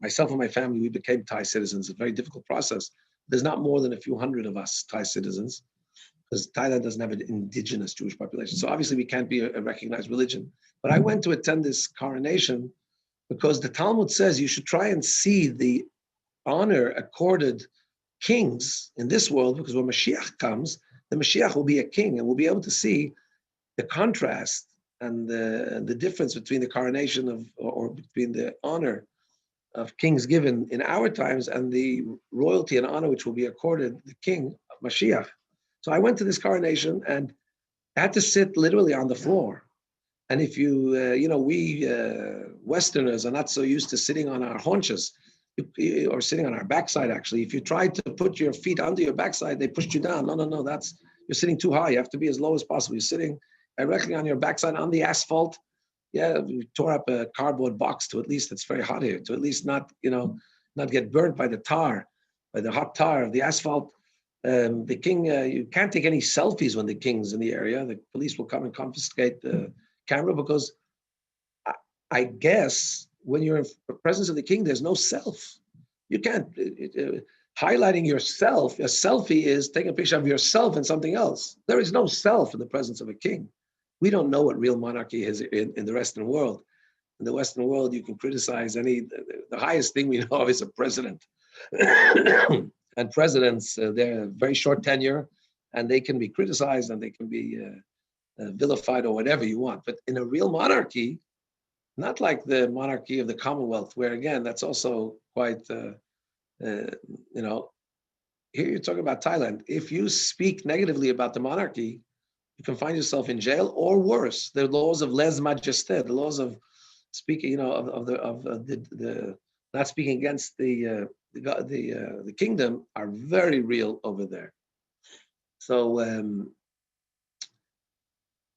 Myself and my family, we became Thai citizens. It's a very difficult process. There's not more than a few hundred of us Thai citizens, because Thailand doesn't have an indigenous Jewish population. So obviously we can't be a recognized religion. But I went to attend this coronation because the Talmud says you should try and see the honor accorded kings in this world, because when Mashiach comes, the Mashiach will be a king, and we'll be able to see the contrast and the difference between the coronation or between the honor of kings given in our times and the royalty and honor which will be accorded the king of Mashiach. So I went to this coronation and I had to sit literally on the floor. And if we Westerners are not so used to sitting on our haunches or sitting on our backside, actually. If you try to put your feet under your backside, they pushed you down. No, you're sitting too high. You have to be as low as possible. You're sitting directly on your backside on the asphalt. Yeah, we tore up a cardboard box to at least, it's very hot here, to at least not get burnt by the hot tar of the asphalt. The king, you can't take any selfies when the king's in the area. The police will come and confiscate the camera because I guess when you're in the presence of the king, there's no self. You can't, highlighting yourself, a selfie is taking a picture of yourself and something else. There is no self in the presence of a king. We don't know what real monarchy is in the Western world. In the Western world, you can criticize the highest thing we know of is a president. And presidents, they're very short tenure, and they can be criticized and they can be vilified or whatever you want. But in a real monarchy, not like the monarchy of the Commonwealth, where again, that's also quite, here you're talking about Thailand. If you speak negatively about the monarchy, you can find yourself in jail or worse. The laws of lèse majesté, the laws of speaking, of the not speaking against the kingdom are very real over there. So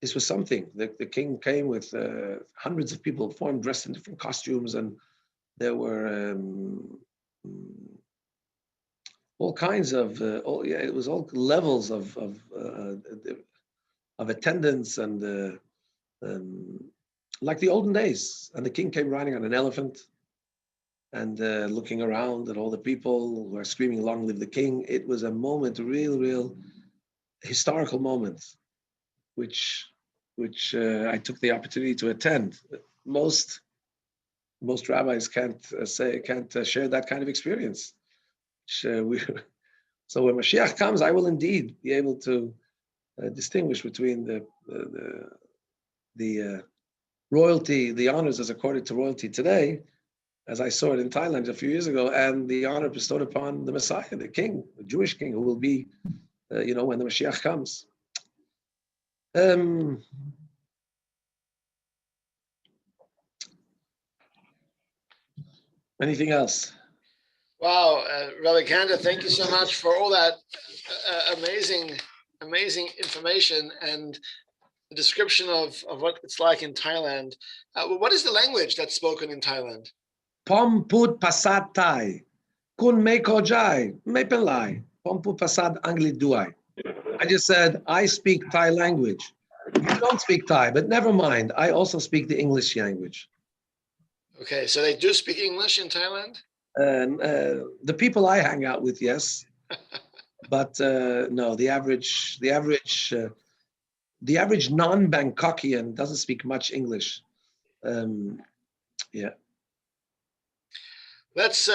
this was something. The king came with hundreds of people formed, dressed in different costumes, and there were all kinds of it was all levels of attendance and like the olden days. And the king came riding on an elephant and looking around at all the people who are screaming, "Long live the king!" It was a moment, a real historical moment, which I took the opportunity to attend. Most rabbis can't share that kind of experience. So when Mashiach comes, I will indeed be able to distinguish between the royalty, the honors as accorded to royalty today, as I saw it in Thailand a few years ago, and the honor bestowed upon the Messiah, the king, the Jewish king, who will be, when the Mashiach comes. Anything else? Wow, Rabbi Kanda, thank you so much for all that amazing information. And a description of what it's like in Thailand. What is the language that's spoken in Thailand? Pom put pasad Thai. Kun me ko jai. Me pelai. Pom put pasad angli duai. I just said, I speak Thai language. You don't speak Thai, but never mind. I also speak the English language. Okay, so they do speak English in Thailand? The people I hang out with, yes. But no, the average non-Bangkokian doesn't speak much English. Yeah. Let's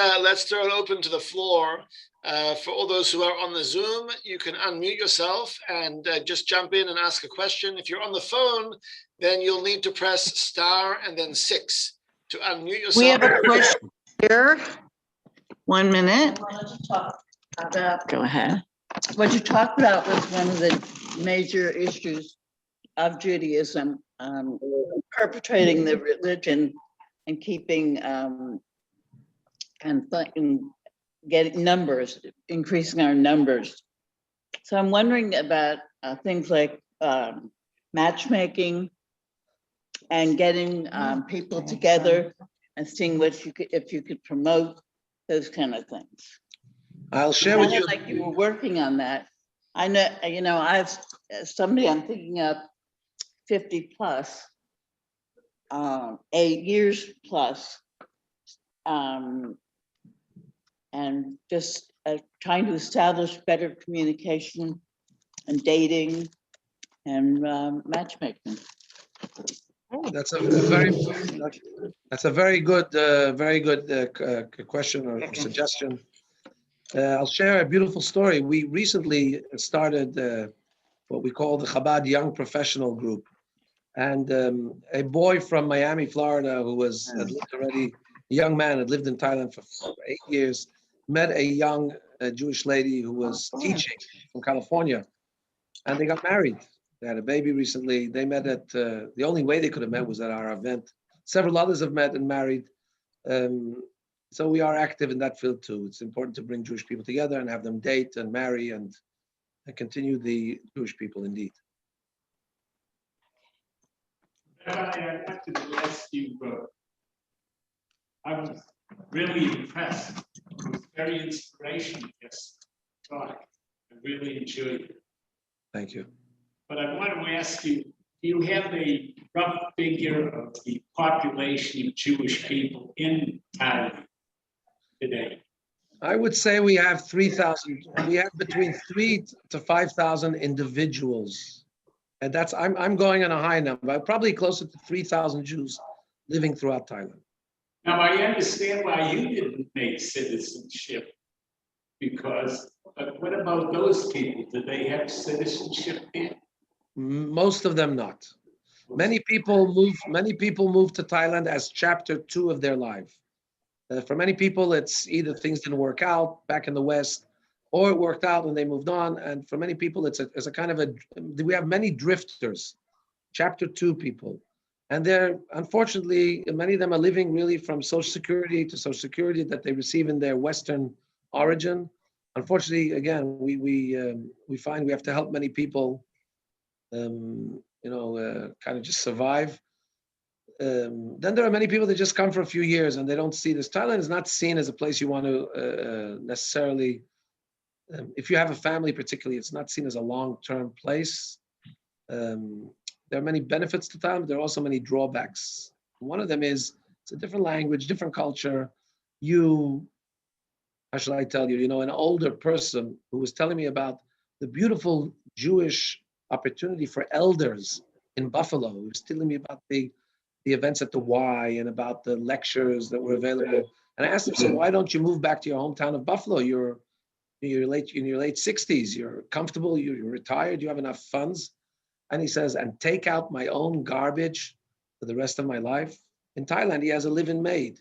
throw it open to the floor. For all those who are on the Zoom, you can unmute yourself and just jump in and ask a question. If you're on the phone, then you'll need to press star and then 6 to unmute yourself. We have a question here. 1 minute. Go ahead. What you talked about was one of the major issues of Judaism, perpetrating the religion and keeping and getting numbers, increasing our numbers. So I'm wondering about things like matchmaking and getting people together and seeing what you could, if you could promote those kind of things. I'll share with you. Like you were working on that. I know, you know, I've somebody I'm thinking of 50 plus, 8 years plus, and just trying to establish better communication and dating and matchmaking. Oh, that's a very good question or suggestion. I'll share a beautiful story. We recently started what we call the Chabad Young Professional Group, and a boy from Miami, Florida, who had lived already, a young man had lived in Thailand for 8 years, met a young Jewish lady who was teaching from California, and they got married. They had a baby recently. They met at the only way they could have met was at our event. Several others have met and married. So we are active in that field too. It's important to bring Jewish people together and have them date and marry and continue the Jewish people indeed. I have to ask you, I was really impressed. It was very inspirational, this talk. I really enjoyed it. Thank you. But I want to ask you, do you have a rough figure of the population of Jewish people in Thailand today? I would say we have 3,000. We have between 3,000 to 5,000 individuals, and that's I'm going on a high number. Probably closer to 3,000 Jews living throughout Thailand. Now I understand why you didn't make citizenship, because. But what about those people? Do they have citizenship there? Most of them not. Many people move to Thailand as chapter 2 of their life. For many people, it's either things didn't work out back in the West, or it worked out and they moved on. And for many people, it's a kind of we have many drifters, chapter 2 people. And they're, unfortunately, many of them are living really from Social Security to Social Security that they receive in their Western origin. Unfortunately, again, we find we have to help many people, kind of just survive. Then there are many people that just come for a few years and they don't see this. Thailand is not seen as a place you want to necessarily, if you have a family particularly, it's not seen as a long-term place. There are many benefits to Thailand, but there are also many drawbacks. One of them is it's a different language, different culture. How shall I tell you, an older person who was telling me about the beautiful Jewish opportunity for elders in Buffalo. He was telling me about the events at the Y and about the lectures that were available. And I asked him, so why don't you move back to your hometown of Buffalo? You're in your late 60s, you're comfortable, you're retired, you have enough funds. And he says, and take out my own garbage for the rest of my life. In Thailand, he has a live-in maid.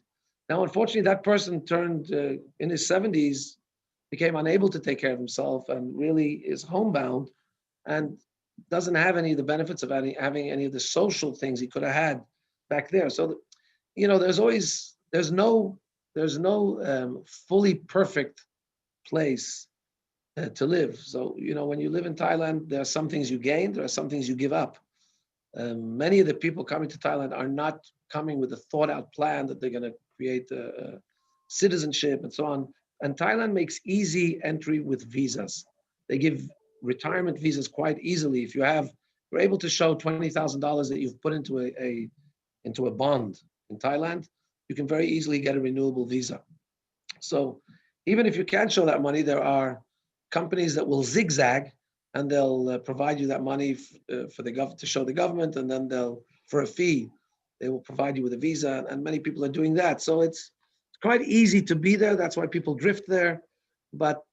Now, unfortunately, that person turned in his 70s, became unable to take care of himself and really is homebound and doesn't have any of the benefits of having any of the social things he could have had back there. So, there's no fully perfect place to live. So, when you live in Thailand, there are some things you gain, there are some things you give up. Many of the people coming to Thailand are not coming with a thought out plan that they're going to create citizenship and so on. And Thailand makes easy entry with visas. They give retirement visas quite easily. If you're able to show $20,000 that you've put into a bond in Thailand, you can very easily get a renewable visa. So even if you can't show that money, there are companies that will zigzag and they'll provide you that money for to show the government, and then for a fee, they will provide you with a visa, and many people are doing that. So it's quite easy to be there. That's why people drift there. But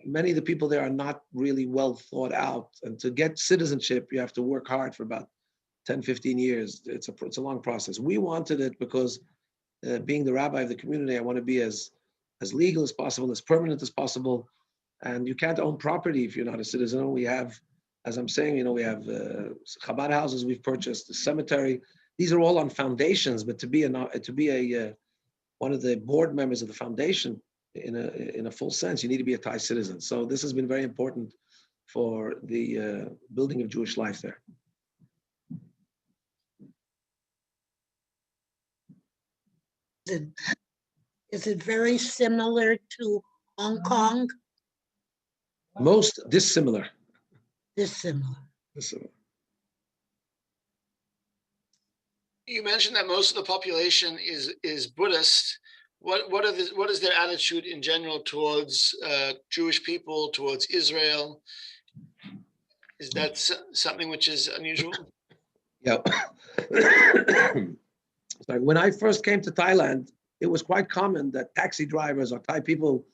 many of the people there are not really well thought out. And to get citizenship, you have to work hard for about 10, 15 years. It's a long process. We wanted it because being the rabbi of the community, I want to be as legal as possible, as permanent as possible. And you can't own property if you're not a citizen. We have, as I'm saying, we have Chabad houses we've purchased, the cemetery. These are all on foundations, but to be one of the board members of the foundation in a full sense, you need to be a Thai citizen. So this has been very important for the building of Jewish life there. Is it very similar to Hong Kong? Most dissimilar. Dissimilar. You mentioned that most of the population is Buddhist. What is their attitude in general towards Jewish people, towards Israel? Is that something which is unusual? Yeah. Sorry. When I first came to Thailand, it was quite common that taxi drivers or Thai people,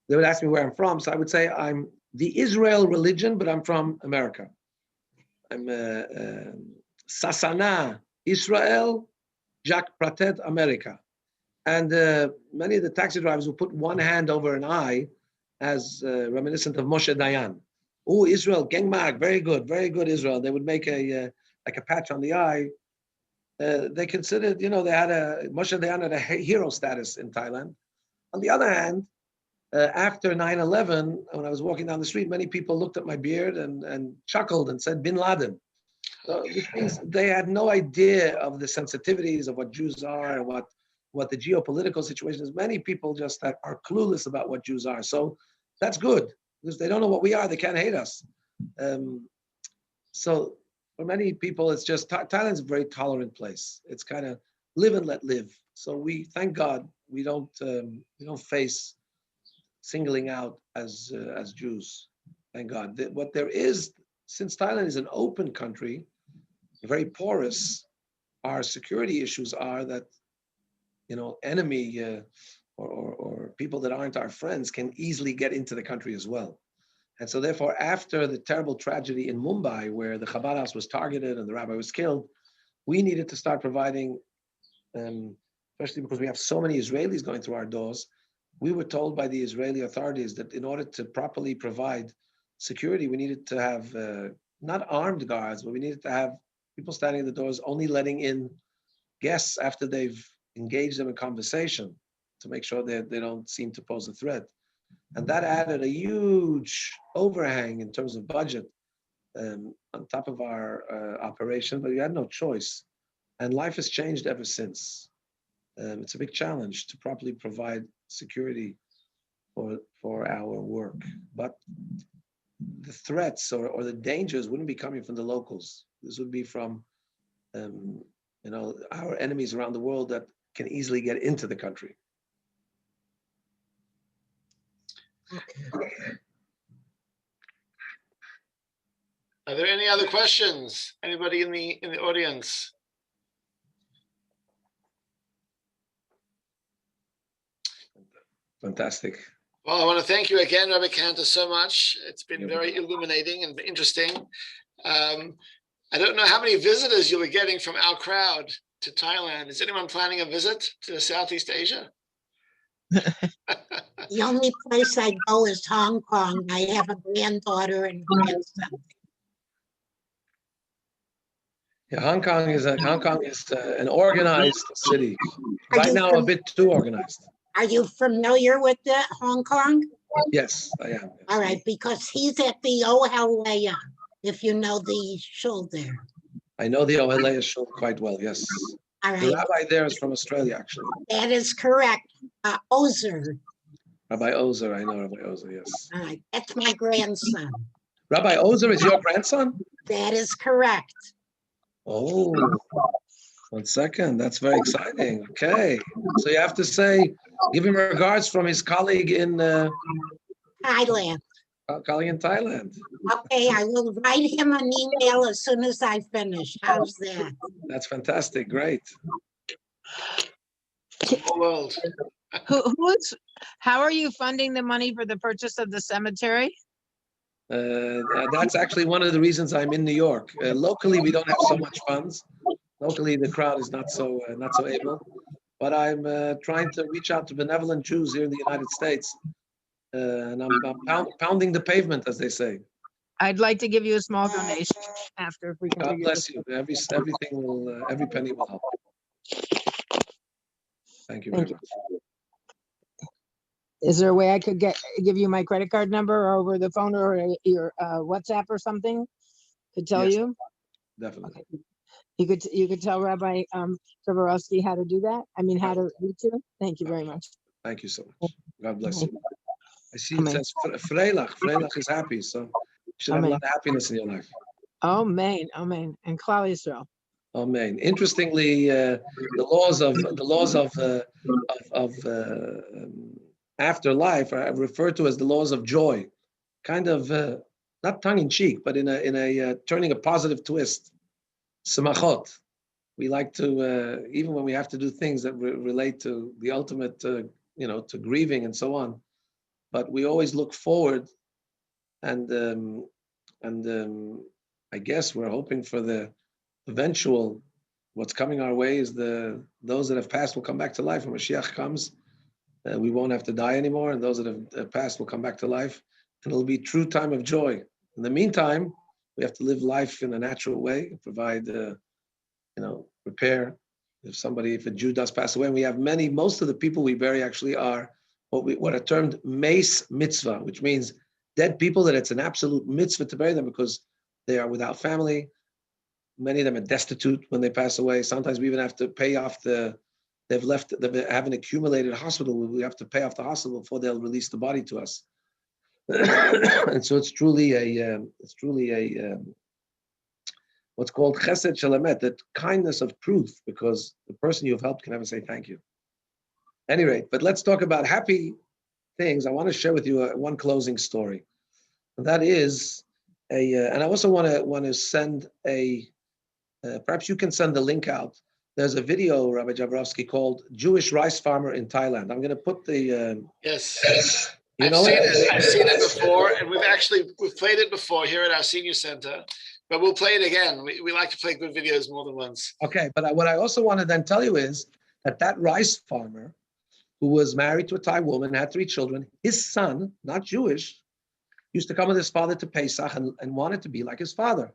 they would ask me where I'm from. So I would say I'm the Israel religion, but I'm from America. I'm Sasana Israel, Jacques Pratet America. And many of the taxi drivers will put one hand over an eye as reminiscent of Moshe Dayan. Oh, Israel, Gengmag, very good Israel. They would make a patch on the eye. They considered, Moshe Dayan had a hero status in Thailand. On the other hand, after 9/11, when I was walking down the street, many people looked at my beard and chuckled and said, Bin Laden. So which means they had no idea of the sensitivities of what Jews are and what the geopolitical situation is. Many people just are clueless about what Jews are. So that's good, because they don't know what we are. They can't hate us. So for many people, it's just, Thailand's a very tolerant place. It's kind of live and let live. So we, thank God, we don't face singling out as Jews. Thank God. What there is, since Thailand is an open country, very porous, our security issues are that, enemy or people that aren't our friends can easily get into the country as well. And so therefore, after the terrible tragedy in Mumbai, where the Chabad house was targeted and the rabbi was killed, we needed to start providing, especially because we have so many Israelis going through our doors. We were told by the Israeli authorities that in order to properly provide security, we needed to have not armed guards, but we needed to have people standing at the doors only letting in guests after they've engaged them in conversation to make sure that they don't seem to pose a threat. And that added a huge overhang in terms of budget on top of our operation, but we had no choice. And life has changed ever since. It's a big challenge to properly provide security for our work. But the threats or the dangers wouldn't be coming from the locals. This would be from our enemies around the world that can easily get into the country. Okay. Are there any other questions? Anybody in the audience? Fantastic. Well, I want to thank you again, Rabbi Cantor, so much. It's been very illuminating and interesting. I don't know how many visitors you'll be getting from our crowd to Thailand. Is anyone planning a visit to Southeast Asia? The only place I go is Hong Kong. I have a granddaughter and grandson. Yeah, Hong Kong is an organized city. Are Right you now, a bit too organized. Are you familiar with Hong Kong? Yes, I am. All right, because he's at the Ohalea, if you know the shul there. I know the Ohelei Shul quite well, yes. All The right, rabbi there is from Australia, actually. that is correct. Ozer. Rabbi Ozer, I know Rabbi Ozer, yes. All right, that's my grandson. Rabbi Ozer is your grandson? That is correct. Oh, 1 second. That's very exciting. Okay. So you have to say, give him regards from his colleague in Thailand. Thailand. Okay, I will write him an email as soon as I finish. How's that? That's fantastic. Great. Small world. How are you funding the money for the purchase of the cemetery? That's actually one of the reasons I'm in New York. Locally, we don't have so much funds. Locally, the crowd is not so able. But I'm trying to reach out to benevolent Jews here in the United States, and I'm pounding the pavement, as they say. I'd like to give you a small donation after if we can God figure bless this. you. Everything will, every penny will help. Thank you very Thank you. much. Is there a way I could give you my credit card number over the phone or your WhatsApp or something to tell Yes. you? Definitely. Okay. You could tell Rabbi Zaborowski how to do that? I mean, how to reach you? Thank you very much. Thank you so much. God bless you. I see it Amen. says Freilach. Freilach is happy, so you should have a Amen. lot of happiness in your life. Amen. Amen. And Klal Yisrael. Amen. Interestingly, the laws of afterlife are referred to as the laws of joy, kind of not tongue in cheek, but in a turning a positive twist. Samachot. We like to even when we have to do things that relate to the ultimate, to grieving and so on. But we always look forward, and I guess we're hoping for the eventual. What's coming our way is those that have passed will come back to life. When Mashiach comes, we won't have to die anymore, and those that have passed will come back to life, and it'll be true time of joy. In the meantime, we have to live life in a natural way, provide, repair. If a Jew does pass away, and we have most of the people we bury actually are what are termed mace mitzvah, which means dead people that it's an absolute mitzvah to bury them because they are without family. Many of them are destitute when they pass away. Sometimes we even have to pay off they have an accumulated hospital. We have to pay off the hospital before they'll release the body to us. And so it's truly a what's called chesed shelamet, that kindness of truth, because the person you've helped can never say thank you. At any rate, but let's talk about happy things. I want to share with you one closing story. And that is and I also want to send perhaps you can send the link out. There's a video, Rabbi Jabrowski, called Jewish Rice Farmer in Thailand. I'm going to put the... Yes. You I've know seen it? it. I've seen it before, and we've played it before here at our senior center, but we'll play it again. We like to play good videos more than once. Okay, but what I also want to then tell you is that rice farmer who was married to a Thai woman, had 3 children, his son, not Jewish, used to come with his father to Pesach and wanted to be like his father.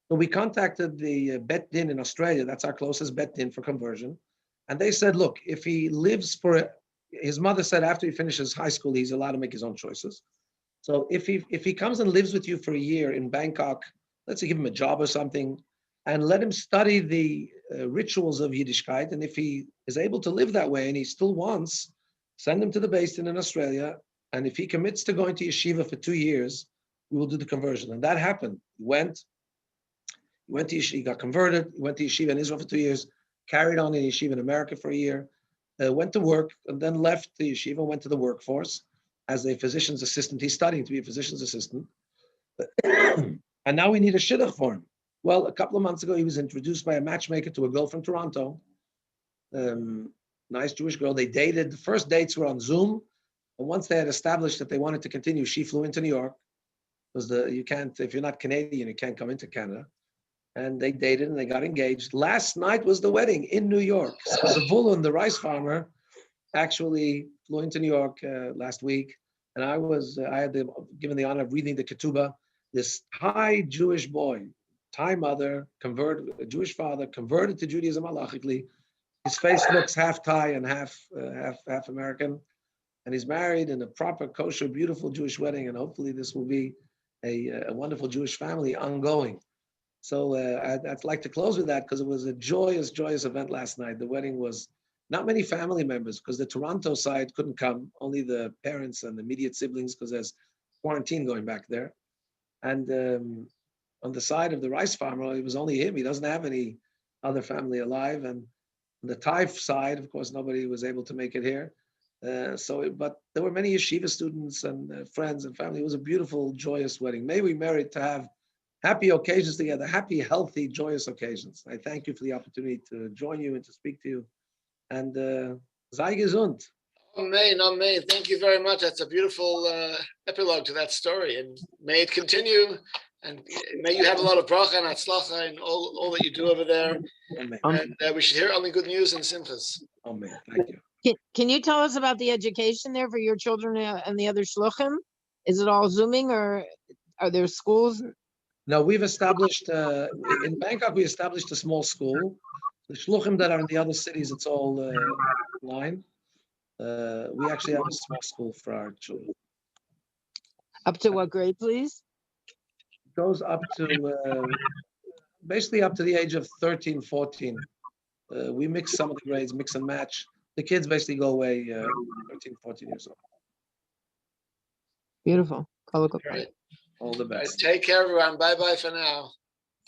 So we contacted the Bet Din in Australia, that's our closest Bet Din for conversion. And they said, look, if he lives his mother said after he finishes high school, he's allowed to make his own choices. So if he comes and lives with you for a year in Bangkok, let's say give him a job or something, and let him study the rituals of Yiddishkeit. And if he is able to live that way and he still wants, send him to the Beis Din in Australia. And if he commits to going to yeshiva for 2 years, we will do the conversion. And that happened. He went to yeshiva, he got converted, he went to yeshiva in Israel for 2 years, carried on in yeshiva in America for a year, went to work, and then left the yeshiva, went to the workforce as a physician's assistant. He's studying to be a physician's assistant. And now we need a shidduch for him. Well, a couple of months ago, he was introduced by a matchmaker to a girl from Toronto. Nice Jewish girl. They dated. The first dates were on Zoom. And once they had established that they wanted to continue, she flew into New York. Because if you're not Canadian, you can't come into Canada. And they dated and they got engaged. Last night was the wedding in New York. So Zavulun, the rice farmer, actually flew into New York last week. And I had given the honor of reading the ketubah. This Thai Jewish boy, Thai mother, a Jewish father, converted to Judaism halachically. His face looks half Thai and half American. And he's married in a proper, kosher, beautiful Jewish wedding. And hopefully this will be a wonderful Jewish family ongoing. So I'd like to close with that because it was a joyous, joyous event last night. The wedding was not many family members because the Toronto side couldn't come, only the parents and the immediate siblings because there's quarantine going back there. And on the side of the rice farmer, it was only him. He doesn't have any other family alive. And on the Thai side, of course, nobody was able to make it here. But there were many yeshiva students and friends and family. It was a beautiful, joyous wedding. May we merit to have happy occasions together, happy, healthy, joyous occasions. I thank you for the opportunity to join you and to speak to you. And sei gesund. Amen, amen. Thank you very much. That's a beautiful epilogue to that story. And may it continue. And may you have a lot of bracha and atzlacha and all that you do over there. Amen. And we should hear only good news and simchas. Amen. Thank you. Can you tell us about the education there for your children and the other shluchim? Is it all Zooming or are there schools? No, we've established, in Bangkok, we established a small school. The shluchim that are in the other cities, it's all online. We actually have a small school for our children. Up to what grade, please? It goes up to, basically up to the age of 13, 14. We mix some of the grades, mix and match. The kids basically go away 13, 14 years old. Beautiful. All right. All the All right. best. Take care, everyone. Bye-bye for now.